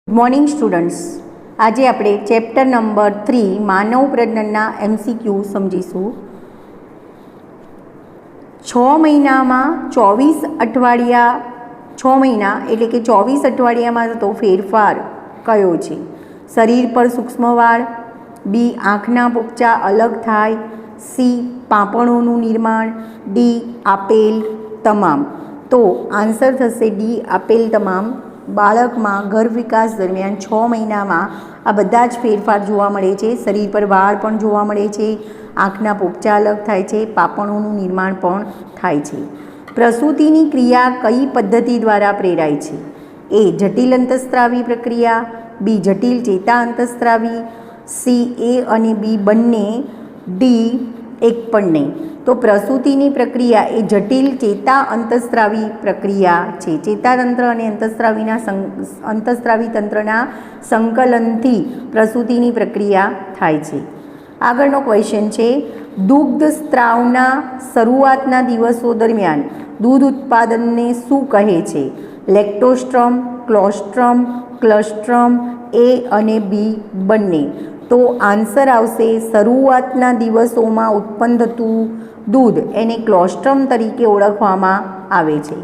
Morning students, आज आप chapter number 3 मानव प्रजननना MCQ समझीशू। 6 महीना में 24 अठवाडिया 6 महीना एटले के 24 अठवाडिया में तो फेरफार कयो छे? शरीर पर सूक्ष्म वाळ, बी आँखना पोपचा अलग थाय, सी पापणोनुं निर्माण, डी आपेल तमाम। तो आंसर थशे डी आपेल तमाम। बाळक में गर्भ विकास दरमियान 6 महीना में आ बधा ज फेरफार जोवा मळे छे। शरीर पर वाळ पण जोवा मळे छे, आँखना पोपचा अलग थाय छे, पापणोनुं निर्माण पण थाय छे। प्रसूतिनी क्रिया कई पद्धति द्वारा प्रेराय छे? ए जटिल अंतस्त्रावी प्रक्रिया, बी जटिल चेता अंतस्त्रावी, सी ए अने बी बंने, डी एक पण नहीं। तो प्रसूतिनी प्रक्रिया ए जटिल चेता अंतस्त्रावी प्रक्रिया छे। चेतातंत्र अने अंतस्त्रावी तंत्रना संकलनथी प्रसूतिनी प्रक्रिया थाय छे। आगळनो क्वेश्चन छे, दुग्ध स्त्रावना शरूआतना दिवसों दरमियान दूध उत्पादनने शुं कहे छे? लेक्टोस्ट्रम, क्लोस्ट्रम, क्लस्ट्रम, ए अने बी बंने। तो आंसर आवशे शरूआतना दिवसोमां उत्पन्न थतुं दूध एने क्लोस्ट्रम तरीके ओळखवामां आवे छे।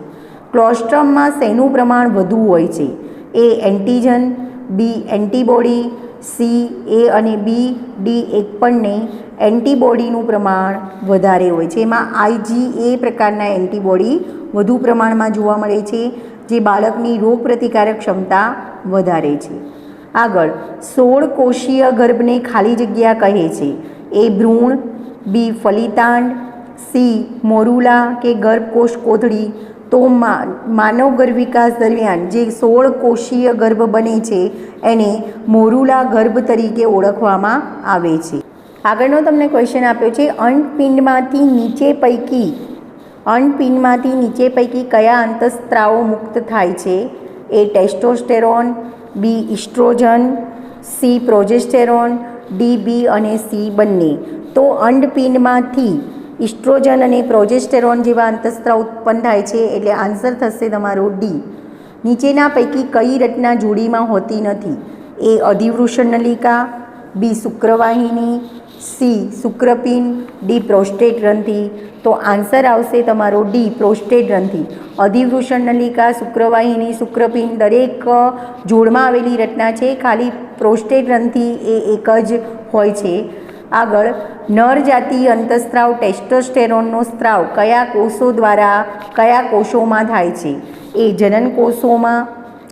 क्लोस्ट्रममां शेनुं प्रमाण वधु होय छे? ए एंटीजन, बी एंटीबॉडी, सी ए अने बी, डी एक पण नहीं। एंटीबॉडीनुं प्रमाण वधारे होय छे। एमां IgA प्रकारना एंटीबॉडी वधु प्रमाणमां जोवा मळे छे, जे बाळकनी रोगप्रतिकारक क्षमता वधारे छे। आगळ 16 कोषीय गर्भने खाली जग्या कहे छे? ए भ्रूण, बी फलितांड, सी मोरुला के गर्भकोष कोथળી। तो मानव गर्भ विकास दरमियान जे 16 कोषीय गर्भ बने छे एने मोरुला गर्भ तरीके ओळखवामां आवे छे। आगळनो तमने क्वेश्चन आप्यो छे, अंडपिंडमांथी नीचे पैकी कया अंतस्त्रावो मुक्त थाय छे? ए टेस्टोस्टेरोन, बी इस्ट्रोजन, सी प्रोजेस्टेरोन, डी बी अने सी बंने। तो अंडपिंडमांथी इस्ट्रोजन अने प्रोजेस्टेरोन जेवा अंतस्त्राव उत्पन्न थाय छे, एटले आंसर थशे तमारो डी। नीचेना पैकी कई रचना जोड़ीमां होती नथी? ए अधिवृषण नलिका, बी शुक्रवाहिनी, सी शुक्रपिंड, डी प्रोस्टेट ग्रंथि। तो आंसर आवशे तमारो डी प्रोस्टेट ग्रंथि। अधिवृषण नलिका, शुक्रवाहिनी, शुक्रपिंड दरेक जोड़मां आवेली रचना छे, खाली प्रोस्टेट ग्रंथि ए एक ज होय छे। आगळ नर जातीय अंतस्त्राव टेस्टोस्टेरोननो स्त्राव कया कोषो द्वारा कया कोषोमां थाय छे? ए जनन कोषोमां,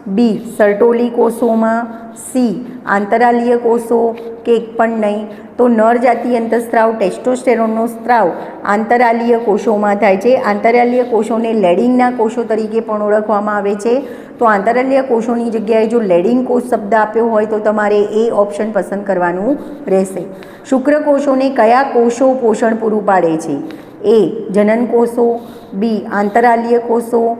बी सर्टोली कोषोमां, सी आंतरालीय कोषो के एक पण नहीं। तो नर जातीय अंतस्त्राव टेस्टोस्टेरोननो स्त्राव आंतरालीय कोषोमां थाय छे। आंतरालीय कोषोने लेडिंगना कोषो तरीके पण ओळखवामां आवे छे। तो आंतरालीय कोषोनी जग्याए जो लेडिंग कोष शब्द आप्यो होय तो तमारे ए ऑप्शन पसंद करवानुं रहेशे। शुक्रकोषोने कया कोषो पोषण पूरुं पाडे छे? ए जनन कोषो, बी आंतरालीय कोषो,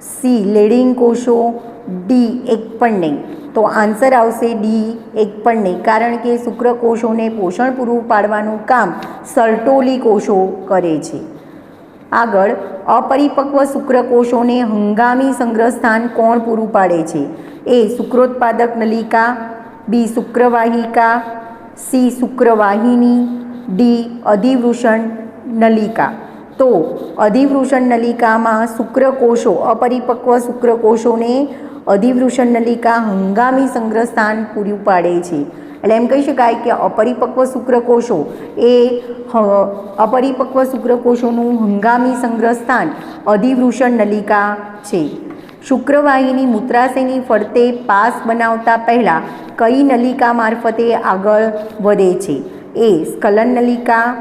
सी लेडिंग कोषो, डी एक पण नहीं। तो आंसर आवशे डी एक पण नहीं, कारण के शुक्रकोषोने पोषण पूरुं पाडवानुं काम सर्टोली कोषो करे छे। आगळ अपरिपक्व शुक्रकोषोने हंगामी संग्रह स्थान कोण पूरुं पाडे छे? ए शुक्रोत्पादक नलिका, बी शुक्रवाहिका, सी शुक्रवाहिनी, डी अधिवृषण नलिका। तो अधिवृषण नलिका में शुक्रकोषो अपरिपक्व शुक्रकोषोने अधिवृषण नलिका हंगामी संग्रह स्थान पूरुं पाडे छे। एटले एम कही शकाय कि अपरिपक्व शुक्रकोषो ए अपरिपक्व शुक्रकोषोनुं हंगामी संग्रह स्थान अधिवृषण नलिका छे। शुक्रवाहिनी मूत्राशयनी फरते पास बनावता पहला कई नलिका मार्फते आगळ वधे छे? ए स्खलन नलिका,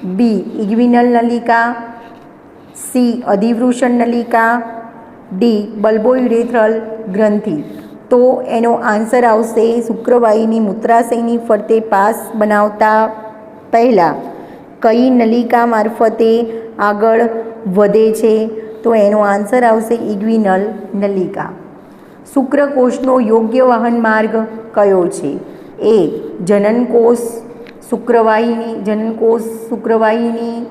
बी इग्विनल नलिका, सी अधिवृषण नलिका, डी बल्बोयुरेथ्रल ग्रंथि। तो एनो आंसर आवशे शुक्रवाहिनी मूत्राशयनी फरते पास बनावता पहला कई नलिका मार्फते आगळ वधे छे? तो एनो आंसर आवशे इग्विनल नलिका। शुक्रकोषनो योग्य वहन मार्ग कयो छे? ए जननकोष, शुक्रवाहिनी,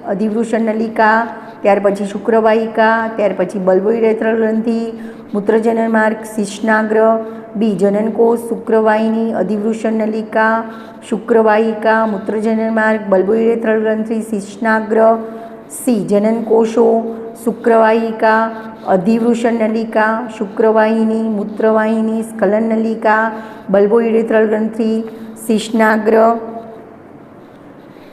अधिवृषण नलिका, त्यार पछी शुक्रवाहिका, त्यार पछी बल्बोयुरेथ्रल ग्रंथि, मूत्रजनन मार्ग, शिश्नाग्र, બી જનનકોષ, શુક્રવાહિની, અધિવૃષણ નલિકા, શુક્રવાહિકા, મૂત્રજનન માર્ગ, બલ્બોઇરેથ્રલ ગ્રંથિ, શિશ્નાગ્ર. સી જનનકોષો, શુક્રવાહિકા, અધિવૃષણ નલિકા, શુક્રવાહિની, મૂત્રવાહિની, સ્ખલન નલિકા, બલ્બોઇરેથ્રલ ગ્રંથિ, શિશ્નાગ્ર.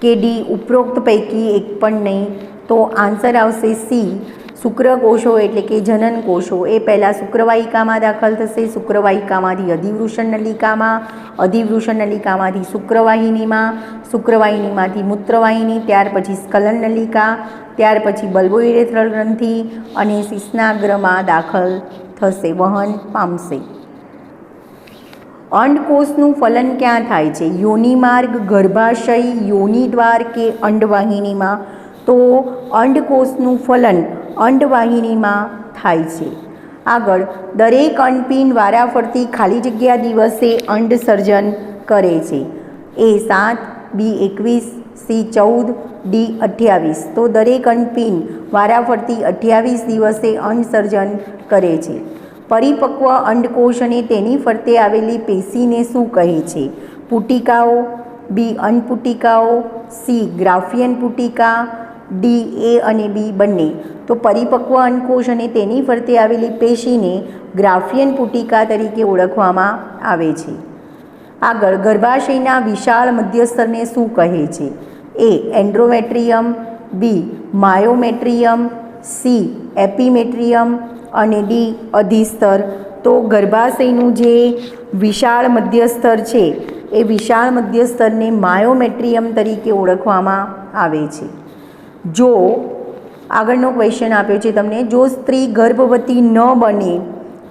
કે ડી ઉપરોક્ત પૈકી એક પણ નહીં. તો આન્સર આવશે સી શુક્રકોષો એટલે કે જનન કોષો. એ પહેલાં શુક્રવાહિકામાં દાખલ થશે, શુક્રવાહિકામાંથી અધિવૃષણ નલિકામાં, અધિવૃષણ નલિકામાંથી શુક્રવાહિનીમાં, શુક્રવાહિનીમાંથી મૂત્રવાહિની, ત્યાર પછી સ્ખલન નલિકા, ત્યાર પછી બલ્બોઇરેથ્રલ ગ્રંથિ અને શિશ્નાગ્રમાં દાખલ થશે, વહન પામશે. અંડકોષનું ફલન ક્યાં થાય છે? યોનિમાર્ગ, ગર્ભાશય, યોનિદ્વાર કે અંડવાહિનીમાં? તો અંડકોષનું ફલન અંડવાહિનીમાં થાય છે. આગળ, દરેક અંડપિંડ વારાફરતી ખાલી જગ્યા દિવસે અંડ સર્જન કરે છે. એ 7, બી 21, સી 14, ડી 28. તો દરેક અંડપિંડ વારાફરતી 28 દિવસે અંડ સર્જન કરે છે. પરિપક્વ અંડકોષ અને તેની ફરતે આવેલી પેશીને શું કહે છે? પુટિકાઓ, બી અન્નપુટિકાઓ, સી ગ્રાફિયન પુટિકા, ડી એ અને બી બંને. તો પરિપક્વ અંડકોષ અને તેની ફરતે આવેલી પેશીને ગ્રાફિયન પુટિકા તરીકે ઓળખવામાં આવે છે. આગળ, ગર્ભાશયના વિશાળ મધ્યસ્તરને શું કહે છે? એ એન્ડ્રોમેટ્રિયમ, બી માયોમેટ્રિયમ, સી એપિમેટ્રિયમ અને ડી અધિસ્તર. તો ગર્ભાશયનું જે વિશાળ મધ્યસ્તર છે એ વિશાળ મધ્યસ્તરને માયોમેટ્રિયમ તરીકે ઓળખવામાં આવે છે. જો આગળનો ક્વેશ્ચન આપ્યો છે તમને, જો સ્ત્રી ગર્ભવતી ન બને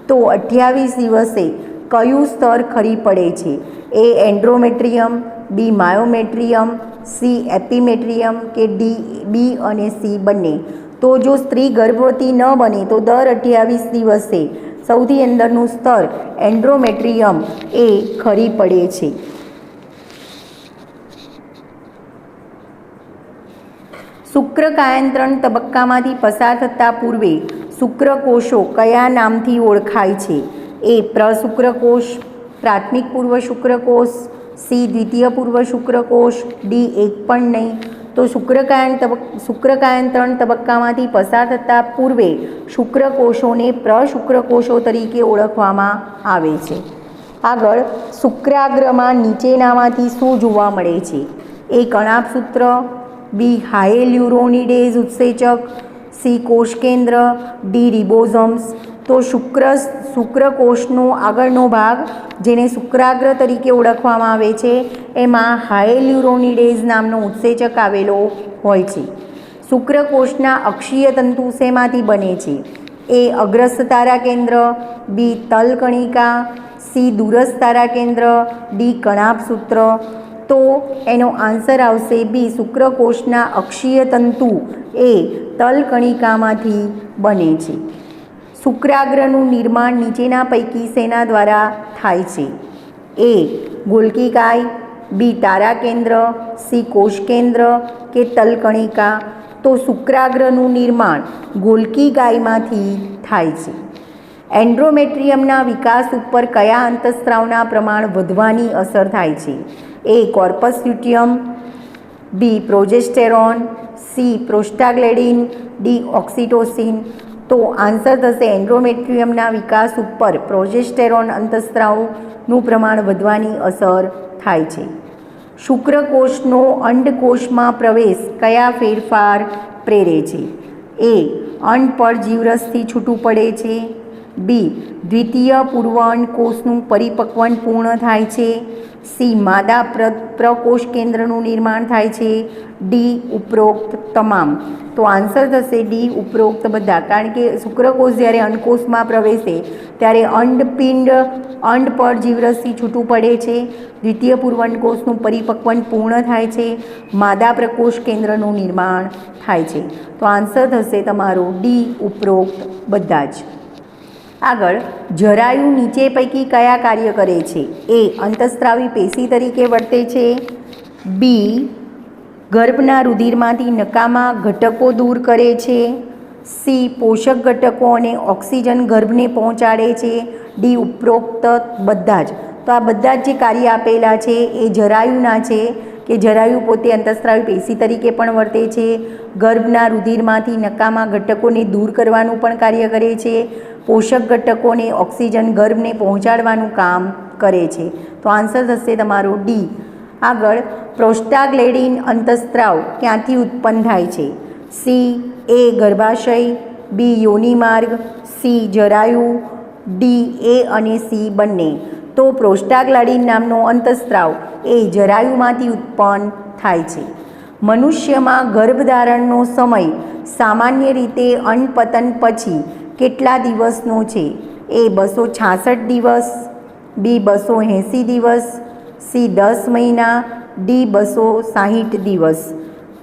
તો 28 દિવસે કયું સ્તર ખરી પડે છે? એ એન્ડ્રોમેટ્રિયમ, બી માયોમેટ્રિયમ, સી એપિમેટ્રિયમ કે ડી બી અને સી બંને. તો જો સ્ત્રી ગર્ભવતી ન બને તો દર 28 દિવસે સૌથી અંદરનું સ્તર એન્ડ્રોમેટ્રિયમ એ ખરી પડે છે. શુક્રકાયંત્રણ તબક્કામાંથી પસાર થતાં પૂર્વે શુક્રકોષો કયા નામથી ઓળખાય છે? એ પ્રશુક્રકોષ, પ્રાથમિક પૂર્વ શુક્રકોષ, સી દ્વિતીય પૂર્વ શુક્રકોષ, ડી એક પણ નહીં. તો શુક્રકાયંત્રણ તબક્કામાંથી પસાર થતાં પૂર્વે શુક્રકોષોને પ્રશુક્રકોષો તરીકે ઓળખવામાં આવે છે. આગળ, શુક્રાગ્રમાં નીચેનામાંથી શું જોવા મળે છે? એ કણાભસૂત્ર, બી હાયલ્યુરોનિડેઝ ઉત્સેચક, સી કોષકેન્દ્ર, ડી રિબોઝોમ્સ. તો શુક્રકોષનો આગળનો ભાગ જેને શુક્રાગ્ર તરીકે ઓળખવામાં આવે છે એમાં હાયલ્યુરોનિડેઝ નામનો ઉત્સેચક આવેલો હોય છે. શુક્રકોષના અક્ષીય તંતુ શેમાંથી બને છે? એ અગ્રસ્થ તારાકેન્દ્ર, બી તલકણિકા, સી દૂરસ્થ તારાકેન્દ્ર, ડી કણાભસૂત્ર. તો એનો આન્સર આવશે બી શુક્રકોષના અક્ષીય તંતુ એ તલકણિકામાંથી બને છે. શુક્રાગ્રનું નિર્માણ નીચેના પૈકી શેના દ્વારા થાય છે? એ ગોલ્ગીકાય, બી તારાકેન્દ્ર, સી કોષકેન્દ્ર કે તલકણિકા. તો શુક્રાગ્રનું નિર્માણ ગોલ્ગીકાયમાંથી થાય છે. એન્ડ્રોમેટ્રિયમના વિકાસ ઉપર કયા અંતઃસ્ત્રાવના પ્રમાણ વધવાની અસર થાય છે? એ કોર્પસ લ્યુટિયમ, બી પ્રોજેસ્ટેરોન, સી પ્રોસ્ટાગ્લેન્ડિન, ડી ઓક્સિટોસિન. તો આન્સર થશે એન્ડ્રોમેટ્રિયમના વિકાસ ઉપર પ્રોજેસ્ટેરોન અંતઃસ્ત્રાવનું પ્રમાણ વધવાની અસર થાય છે. શુક્રકોષનો અંડકોષમાં પ્રવેશ કયા ફેરફાર પ્રેરે છે? એ અંડ પરજીવરસથી છૂટું પડે છે, બી દ્વિતીય પૂર્વ અંડકોષનું પરિપક્વન પૂર્ણ થાય છે, સી માદા પ્રકોષ કેન્દ્રનું નિર્માણ થાય છે, ડી ઉપરોક્ત તમામ. તો આન્સર થશે ડી ઉપરોક્ત બધા. કારણ કે શુક્રકોષ જ્યારે અંડકોષમાં પ્રવેશે ત્યારે અંડપિંડ અંડ પરજીવરસથી છૂટું પડે છે, દ્વિતીય પૂર્વઅંડકોષનું પરિપક્વન પૂર્ણ થાય છે, માદા પ્રકોષ કેન્દ્રનું નિર્માણ થાય છે. તો આન્સર થશે તમારો ડી ઉપરોક્ત બધા જ. આગળ, જરાયુ નીચે પૈકી કયા કાર્ય કરે છે? એ અંતઃસ્ત્રાવી પેશી તરીકે વર્તે છે, બી ગર્ભના રુધિરમાંથી નકામા ઘટકો દૂર કરે છે, સી પોષક ઘટકો અને ઓક્સિજન ગર્ભને પહોંચાડે છે, ડી ઉપરોક્ત બધા જ. તો આ બધા જ જે કાર્ય આપેલા છે એ જરાયુના છે કે જરાયુ પોતે અંતઃસ્ત્રાવી પેશી તરીકે પણ વર્તે છે, ગર્ભના રુધિરમાંથી નકામા ઘટકોને દૂર કરવાનું પણ કાર્ય કરે છે, પોષક ઘટકોને ઓક્સિજન ગર્ભને પહોંચાડવાનું કામ કરે છે. તો આન્સર થશે તમારો ડી. આગળ પ્રોસ્ટાગ્લેન્ડિન અંતઃસ્ત્રાવ ક્યાંથી ઉત્પન્ન થાય છે? સી એ ગર્ભાશય, બી યોનિમાર્ગ, સી જરાયુ, ડી એ અને સી બંને. તો પ્રોસ્ટાગ્લેન્ડિન નામનો અંતઃસ્ત્રાવ એ જરાયુમાંથી ઉત્પન્ન થાય છે. મનુષ્યમાં ગર્ભધારણનો સમય સામાન્ય રીતે અન્નપતન પછી કેટલા દિવસનો છે? એ 266 દિવસ, બી 280 દિવસ, સી 10 મહિના, ડી 260 દિવસ.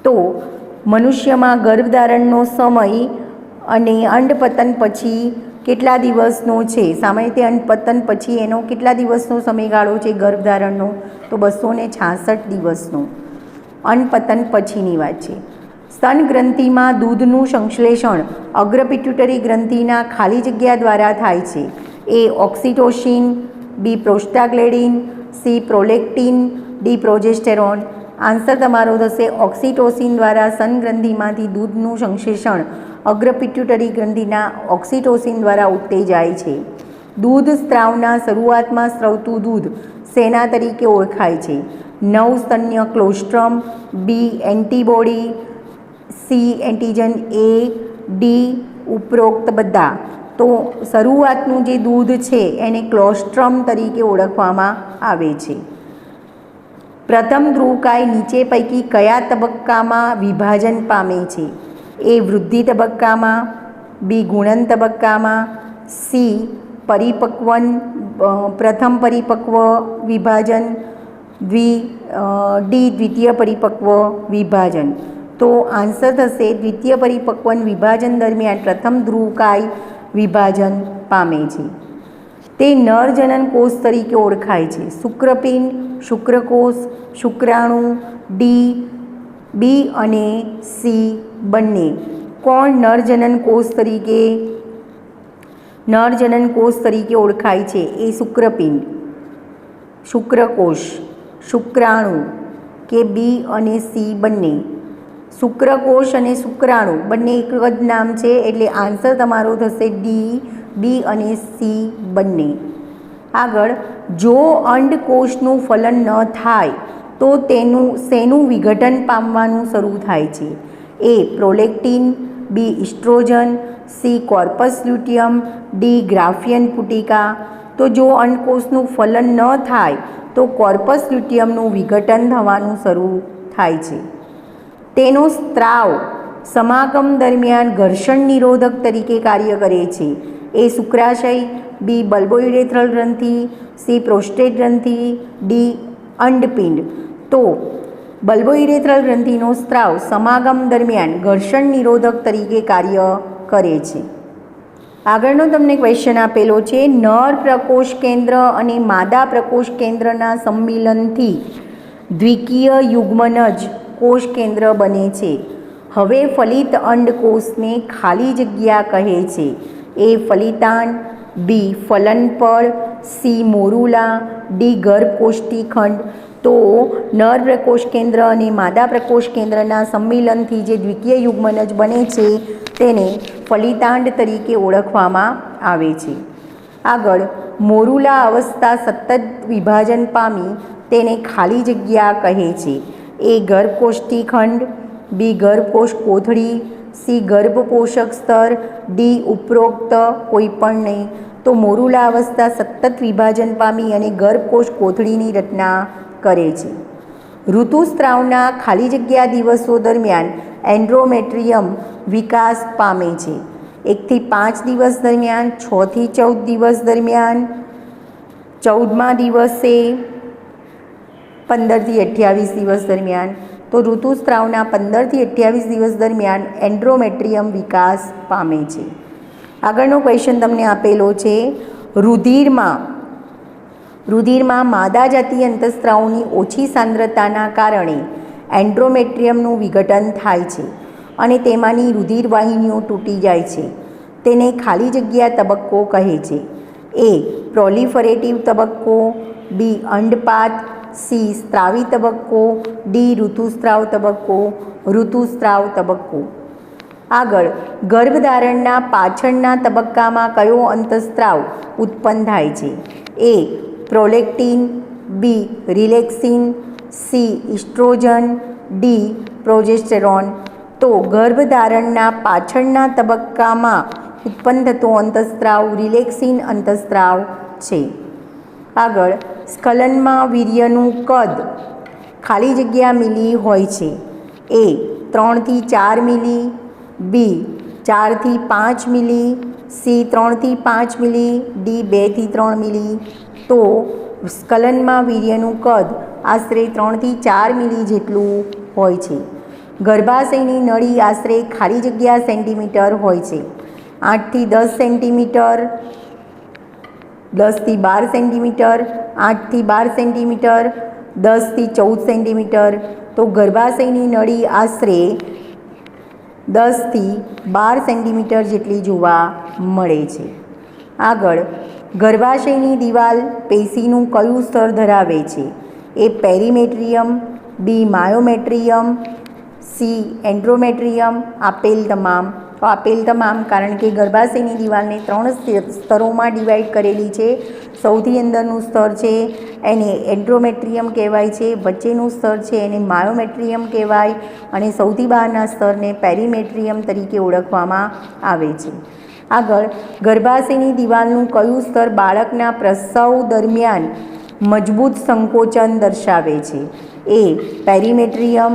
તો મનુષ્યમાં ગર્ભધારણનો સમય અને અંડપતન પછી કેટલા દિવસનો છે? સામાન્ય રીતે અંડપતન પછી એનો કેટલા દિવસનો સમયગાળો છે ગર્ભધારણનો? તો 266 દિવસનો. અંડપતન પછીની વાત છે. સ્તન ગ્રંથિમાં દૂધનું સંશ્લેષણ અગ્રપિટ્યુટરી ગ્રંથિના ખાલી જગ્યા દ્વારા થાય છે. A oxytocin, B prostaglandin, C prolactin, D progesterone. Answer તમારો થશે ઓક્સિટોસિન દ્વારા સ્તન ગ્રંથિમાંથી દૂધનું સંશ્લેષણ અગ્રપિટ્યુટરી ગ્રંથિના ઓક્સિટોસિન દ્વારા ઉત્તેજાય છે. દૂધ સ્ત્રાવના શરૂઆતમાં સ્રવતું દૂધ શેના તરીકે ઓળખાય છે? નવસ્તન્ય ક્લોસ્ટ્રમ, બી એન્ટીબોડી, સી એન્ટીજન એ, ડી ઉપરોક્ત બધા. તો શરૂઆતનું જે દૂધ છે એને ક્લોસ્ટ્રમ તરીકે ઓળખવામાં આવે છે. પ્રથમ ધ્રુવકાય નીચે પૈકી કયા તબક્કામાં વિભાજન પામે છે? એ વૃદ્ધિ તબક્કામાં, બી ગુણન તબક્કામાં, સી પરિપક્વન પ્રથમ પરિપક્વ વિભાજન, ડી દ્વિતીય પરિપક્વ વિભાજન. તો આન્સર થશે દ્વિતીય પરિપક્વન વિભાજન દરમિયાન પ્રથમ ધ્રુવકાય વિભાજન પામે છે. તે નરજનન કોષ તરીકે ઓળખાય છે. શુક્રપિંડ, શુક્રકોષ, શુક્રાણુ, ડી, બી અને સી બંને. કોણ નરજનન કોષ તરીકે ઓળખાય છે? એ શુક્રપિંડ, શુક્રકોષ, શુક્રાણુ કે બી અને સી બંને. શુક્રકોષ અને શુક્રાણુ બંને એક જ નામ છે એટલે આન્સર તમારો થશે ડી, બી અને સી બંને. આગળ જો અંડકોષનું ફલન ન થાય તો શેનું વિઘટન પામવાનું શરૂ થાય છે? A prolactin, B oestrogen, C corpus luteum, D Graafian પુટિકા. તો જો અંડકોષનું ફલન ન થાય તો કોર્પસ લ્યુટિયમનું વિઘટન થવાનું શરૂ થાય છે. તેનો સ્ત્રાવ સમાગમ દરમિયાન ઘર્ષણ નિરોધક તરીકે કાર્ય કરે છે. એ શુક્રાશય, બી બલ્બોયુરેથ્રલ ગ્રંથિ, સી પ્રોસ્ટેટ ગ્રંથિ, ડી અંડપિંડ. તો બલ્બોયુરેથ્રલ ગ્રંથિનો સ્ત્રાવ સમાગમ દરમિયાન ઘર્ષણ નિરોધક તરીકે કાર્ય કરે છે. આગળનો તમને ક્વેશ્ચન આપેલો છે. નર પ્રકોષ કેન્દ્ર અને માદા પ્રકોષ કેન્દ્રના સંમિલનથી દ્વિકીય યુગ્મનજ કોષ કેન્દ્ર બને છે. હવે ફલિત અંડકોષને ખાલી જગ્યા કહે છે. એ ફલિતાંડ, બી ફલનપળ, સી મોરુલા, ડી ગર્ભકોષ્ઠીખંડ. તો નર પ્રકોષ કેન્દ્ર અને માદા પ્રકોષ કેન્દ્રના સંમિલનથી જે દ્વિકીય યુગ્મનજ બને છે તેને ફલિતાંડ તરીકે ઓળખવામાં આવે છે. આગળ મોરુલા અવસ્થા સતત વિભાજન પામી તેને ખાલી જગ્યા કહે છે. એ ગર્ભકોષ્ઠીખંડ, બી ગર્ભકોષ કોથળી, સી ગર્ભપોષક સ્તર, ડી ઉપરોક્ત કોઈ પણ નહીં. તો મોરુલા અવસ્થા સતત વિભાજન પામી અને ગર્ભકોષ કોથળીની રચના કરે છે. ઋતુસ્ત્રાવના ખાલી જગ્યા દિવસો દરમિયાન એન્ડ્રોમેટ્રિયમ વિકાસ પામે છે. 1 થી 5 દિવસ દરમિયાન, 6 થી 14 દિવસ દરમિયાન, 14મા દિવસે, 15 થી 28 દિવસ દરમિયાન. તો ઋતુસ્ત્રાવના 15 થી 28 દિવસ દરમિયાન એન્ડ્રોમેટ્રિયમ વિકાસ પામે છે. આગળનો ક્વેશ્ચન તમને આપેલો છે. રુધિરમાં માદા જાતીય અંતઃસ્ત્રાવોની ઓછી સાંદ્રતાના કારણે એન્ડ્રોમેટ્રિયમનું વિઘટન થાય છે. અને તેમાંની રુધિર વાહિનીઓ તૂટી જાય છે. તેને ખાલી જગ્યા તબક્કો કહે છે. એ પ્રોલિફરેટિવ તબક્કો, બી અંડપાત, સી સ્ત્રાવી તબક્કો, ડી ઋતુસ્ત્રાવ તબક્કો. ઋતુસ્ત્રાવ તબક્કો. આગળ, ગર્ભધારણના પાછળના તબક્કામાં કયો અંતઃસ્ત્રાવ ઉત્પન્ન થાય છે? A prolactin, B રિલેક્સિન, C oestrogen, D progesterone. તો ગર્ભધારણના પાછળના તબક્કામાં ઉત્પન્ન થતો અંતઃસ્ત્રાવ રિલેક્સિન અંતઃસ્ત્રાવ છે. આગળ, સ્ખલનમાં વીર્યનું કદ ખાલી જગ્યા મિલી હોય છે. એ 3 થી 4 મિલી, બી 4 થી 5 મિલી, સી 3 થી 5 મિલી, ડી 2 થી 3 મિલી. તો સ્ખલનમાં વીર્યનું કદ આશરે 3 થી 4 મિલી જેટલું હોય છે. ગર્ભાશયની નળી આશરે ખાલી જગ્યા સેન્ટીમીટર હોય છે. 8 થી 10 સેન્ટીમીટર, 10 થી 12 સેન્ટીમીટર, 8 થી 12 સેન્ટીમીટર, 10 થી 14 સેન્ટીમીટર. તો ગર્ભાશયની નળી આશરે 10 થી 12 સેન્ટીમીટર જેટલી જોવા મળે છે. આગળ, ગર્ભાશયની દિવાલ પેશીનું કયું સ્તર ધરાવે છે? એ પેરીમેટ્રિયમ, બી માયોમેટ્રિયમ, સી એન્ડ્રોમેટ્રિયમ. આપેલ તમામ કારણ કે ગર્ભાશયની દિવાલને 3 સ્તરોમાં ડિવાઈડ કરેલી છે. સૌથી અંદરનું સ્તર છે એને એન્ડ્રોમેટ્રિયમ કહેવાય છે, વચ્ચેનું સ્તર છે એને માયોમેટ્રિયમ કહેવાય, અને સૌથી બહારના સ્તરને પેરીમેટ્રિયમ તરીકે ઓળખવામાં આવે છે. આગળ, ગર્ભાશયની દિવાલનું કયું સ્તર બાળકના પ્રસવ દરમિયાન મજબૂત સંકોચન દર્શાવે છે? એ પેરીમેટ્રિયમ,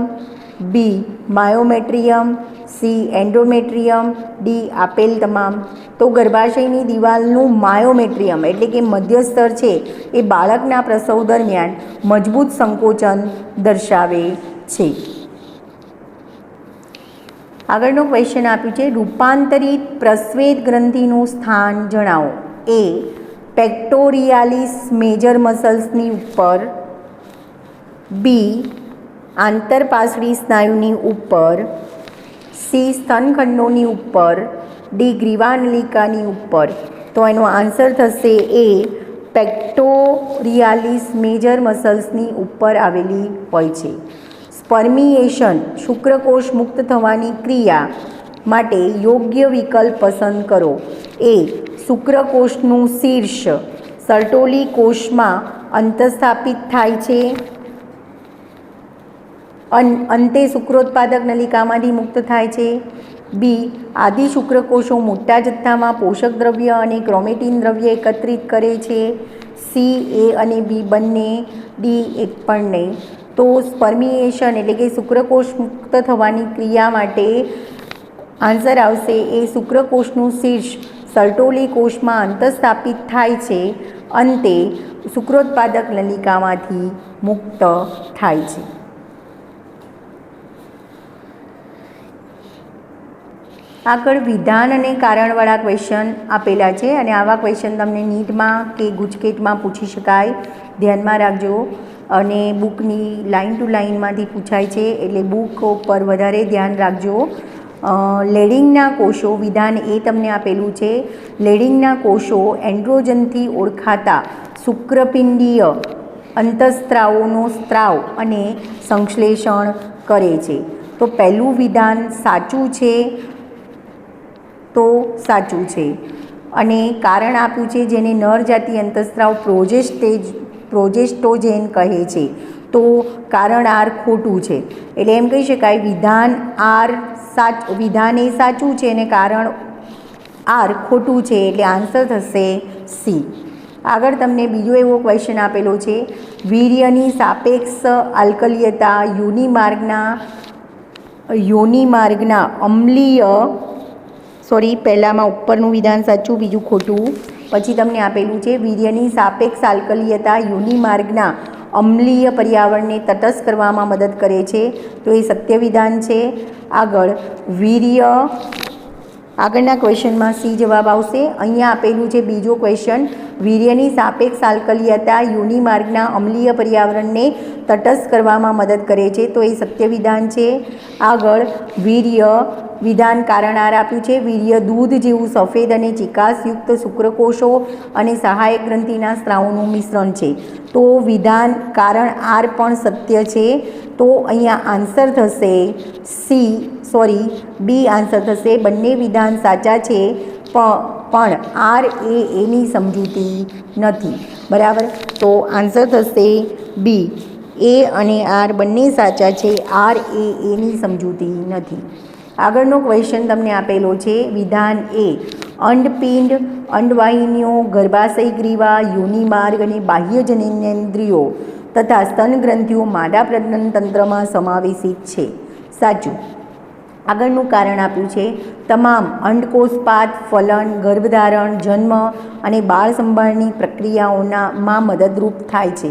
બી માયોમેટ્રિયમ, સી એન્ડોમેટ્રિયમ, ડી આપેલ તમામ. તો ગર્ભાશયની દિવાલનું માયોમેટ્રિયમ એટલે કે મધ્ય સ્તર છે એ બાળકના પ્રસવ દરમિયાન મજબૂત સંકોચન દર્શાવે છે. આગળનો ક્વેશ્ચન આપ્યું છે, રૂપાંતરિત પ્રસ્વેદ ગ્રંથિનું સ્થાન જણાવો. એ પેક્ટોરિયાલિસ મેજર મસલ્સની ઉપર, બી આંતરપાસળી સ્નાયુની ઉપર, સી સ્તનખંડોની ઉપર, ડી ગ્રીવાનલિકાની ઉપર. તો એનો આન્સર થશે એ પેક્ટોરિયાલિસ મેજર મસલ્સની ઉપર આવેલી હોય છે. સ્પર્મિએશન શુક્રકોષ મુક્ત થવાની ક્રિયા માટે યોગ્ય વિકલ્પ પસંદ કરો. એ શુક્રકોષનું શીર્ષ સર્ટોલી કોષમાં અંતઃસ્થાપિત થાય છે, અંતે શુક્રોત્પાદક નલિકામાંથી મુક્ત થાય છે. બી આદિ શુક્રકોષો મોટા જથ્થામાં પોષક દ્રવ્ય અને ક્રોમેટિન દ્રવ્ય એકત્રિત કરે છે. સી એ અને બી બંને, ડી એક પણ નહીં. તો સ્પર્મિએશન એટલે કે શુક્રકોષ મુક્ત થવાની ક્રિયા માટે આન્સર આવશે એ શુક્રકોષનું શીર્ષ સર્ટોલી કોષમાં અંતઃસ્થાપિત થાય છે, અંતે શુક્રોત્પાદક નલિકામાંથી મુક્ત થાય છે. આગળ વિધાન અને કારણવાળા ક્વેશ્ચન આપેલા છે અને આવા ક્વેશ્ચન તમને નીટમાં કે ગુજકેટમાં પૂછી શકાય, ધ્યાનમાં રાખજો. અને બુકની લાઇન ટુ લાઇનમાંથી પૂછાય છે એટલે બુક ઉપર વધારે ધ્યાન રાખજો. લેડિંગના કોષો, વિધાન એ તમને આપેલું છે. લેડિંગના કોષો એન્ડ્રોજનથી ઓળખાતા શુક્રપિંડીય અંતઃસ્ત્રાવોનો સ્ત્રાવ અને સંશ્લેષણ કરે છે. તો પહેલું વિધાન સાચું છે, તો સાચું છે. અને કારણ આપ્યું છે જેને નરજાતિ અંતઃસ્ત્રાવ પ્રોજેસ્ટોજેન કહે છે. તો કારણ આર ખોટું છે. એટલે એમ કહી શકાય વિધાન એ સાચું છે અને કારણ આર ખોટું છે, એટલે આન્સર થશે સી. આગળ તમને બીજો એવો ક્વેશ્ચન આપેલો છે, વીર્યની સાપેક્ષ આલ્કલીયતા યોનિમાર્ગના અમ્લીય પહેલાંમાં ઉપરનું વિધાન સાચું, બીજું ખોટું. પછી તમને આપેલું છે વીર્યની સાપેક્ષ આલ્કલીયતા યોનિમાર્ગના અમ્લીય પર્યાવરણને તટસ્થ કરવામાં મદદ કરે છે. તો એ સત્ય વિધાન છે. આગળ, વીર્ય આગળના ક્વેશ્ચનમાં સી જવાબ આવશે. અહીંયા આપેલું છે બીજો ક્વેશ્ચન, વીર્યની સાપેક્ષ આલ્કલીયતા યોનિમાર્ગના અમ્લીય પર્યાવરણને તટસ્થ કરવામાં મદદ કરે છે, તો એ સત્ય વિધાન છે. આગળ વીર્ય વિધાન કારણ આર આપ્યું છે. વીર્ય દૂધ જેવું સફેદ અને ચિકાસયુક્ત શુક્રકોષો અને સહાયક ગ્રંથિના સ્ત્રાવોનું મિશ્રણ છે, તો વિધાન કારણ આર પણ સત્ય છે. તો અહીંયા આન્સર થશે બી આન્સર થશે. બંને વિધાન સાચા છે પણ આર એ એની સમજૂતી નથી. બરાબર, તો આન્સર થશે બી. એ અને આર બંને સાચા છે, આર એ એની સમજૂતી નથી. આગળનો ક્વેશ્ચન તમને આપેલો છે, વિધાન એ અંડપિંડ, અંડવાહિનીઓ, ગર્ભાશય ગ્રીવા, યોનિમાર્ગ અને બાહ્ય જનનેન્દ્રિયો તથા સ્તનગ્રંથિઓ માદા પ્રજનન તંત્રમાં સમાવેશિત છે. સાચું. આગળનું કારણ આપ્યું છે, તમામ અંડકોષપાત, ફલન, ગર્ભધારણ, જન્મ અને બાળ સંભાળની પ્રક્રિયાઓમાં મદદરૂપ થાય છે,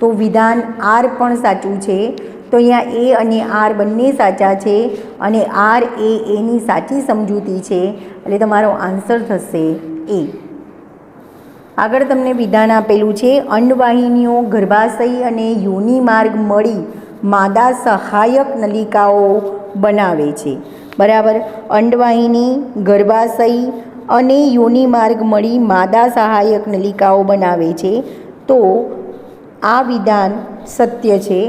તો વિધાન આર પણ સાચું છે. તો અહીંયા એ અને આર બંને સાચા છે અને આર એ એની સાચી સમજૂતી છે, એટલે તમારો આન્સર થશે એ. આગળ તમને વિધાન આપેલું છે, અંડવાહિનીઓ, ગર્ભાશય અને યોનિમાર્ગ મળી માદા સહાયક નલિકાઓ બનાવે છે. બરાબર, અંડવાહિની, ગર્ભાશય અને યોનિમાર્ગ મળી માદા સહાયક નલિકાઓ બનાવે છે, તો આ વિધાન સત્ય છે.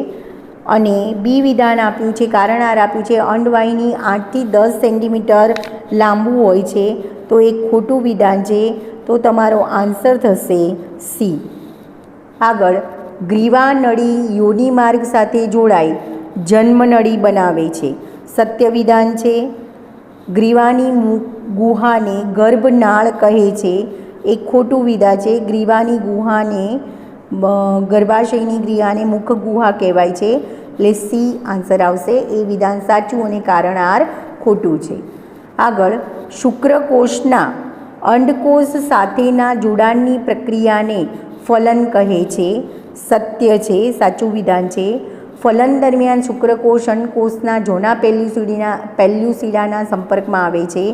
અને બી વિધાન આપ્યું છે, કારણ આર આપ્યું છે, અંડવાહિની 8 થી 10 સેન્ટીમીટર લાંબુ હોય છે, તો એ ખોટું વિધાન છે, તો તમારો આન્સર થશે સી. આગળ ગ્રીવા નળી યોનિમાર્ગ સાથે જોડાઈ જન્મનળી બનાવે છે, સત્ય વિધાન છે. ગ્રીવાની ગુહાને ગર્ભનાળ કહે છે, એ ખોટું વિધાન છે. ગ્રીવાની ગુહાને ગર્ભાશયની ક્રિયાને મુખ ગુહા કહેવાય છે, એટલે સી આન્સર આવશે. એ વિધાન સાચું અને કારણ આર ખોટું છે. આગળ શુક્રકોષના અંડકોષ સાથેના જોડાણની પ્રક્રિયાને ફલન કહે છે, સત્ય છે, સાચું વિધાન છે. ફલન દરમિયાન શુક્રકોષ અંડકોષના જોના પેલ્યુસિડાના સંપર્કમાં આવે છે,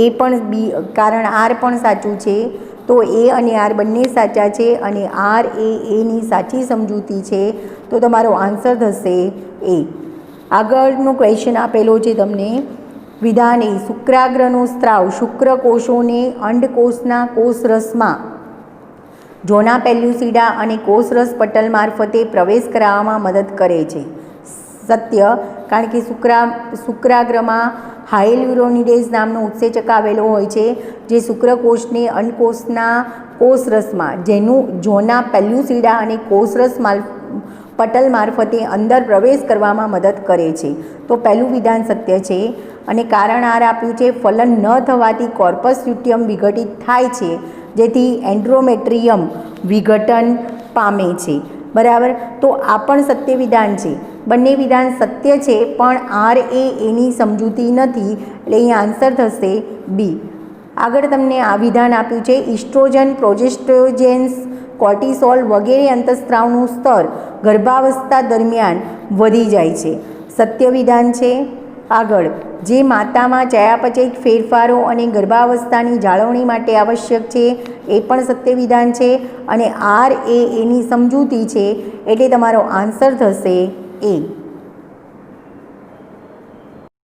એ પણ બી કારણ આર પણ સાચું છે. તો એ અને આર બંને સાચા છે અને આર એ એની સાચી સમજૂતી છે, તો તમારો આન્સર થશે એ. આગળનો ક્વેશ્ચન આપેલો છે તમને, વિધાન એ શુક્રાગ્રનો સ્ત્રાવ શુક્રકોષોને અંડકોષના કોષરસમાં જોના પેલ્યુસિડા અને કોષરસ પટલ મારફતે પ્રવેશ કરાવવામાં મદદ કરે છે, સત્ય. કારણ કે શુક્રાગ્રમાં હાયલ્યુરોનિડેઝ નામનો ઉત્સેચક આવેલો હોય છે, જે શુક્રકોષને અંડકોષના કોષરસમાં જોના પેલ્યુસિડા અને કોષરસ પટલ મારફતે અંદર પ્રવેશ કરવામાં મદદ કરે છે, તો પહેલું વિધાન સત્ય છે. અને કારણ આર આપ્યું છે, ફલન ન થવાથી કોર્પસ લ્યુટિયમ વિઘટિત થાય છે, જેથી એન્ડ્રોમેટ્રિયમ વિઘટન પામે છે. બરાબર, તો આ પણ સત્ય વિધાન છે. બંને વિધાન સત્ય છે પણ આર એ એની સમજૂતી નથી, એટલે અહીં આન્સર થશે બી. આગળ તમને આ વિધાન આપ્યું છે, ઇસ્ટ્રોજન, પ્રોજેસ્ટ્રોજેન્સ, કોર્ટિસોલ વગેરે અંતઃસ્ત્રાવનું સ્તર ગર્ભાવસ્થા દરમિયાન વધી જાય છે, સત્ય વિધાન છે. આગળ જે માતામાં ચયાપચયિક ફેરફારો અને ગર્ભાવસ્થાની જાળવણી માટે આવશ્યક છે, એ પણ સત્ય વિધાન છે અને આર એ એની સમજૂતી છે, એટલે તમારો આન્સર થશે એ.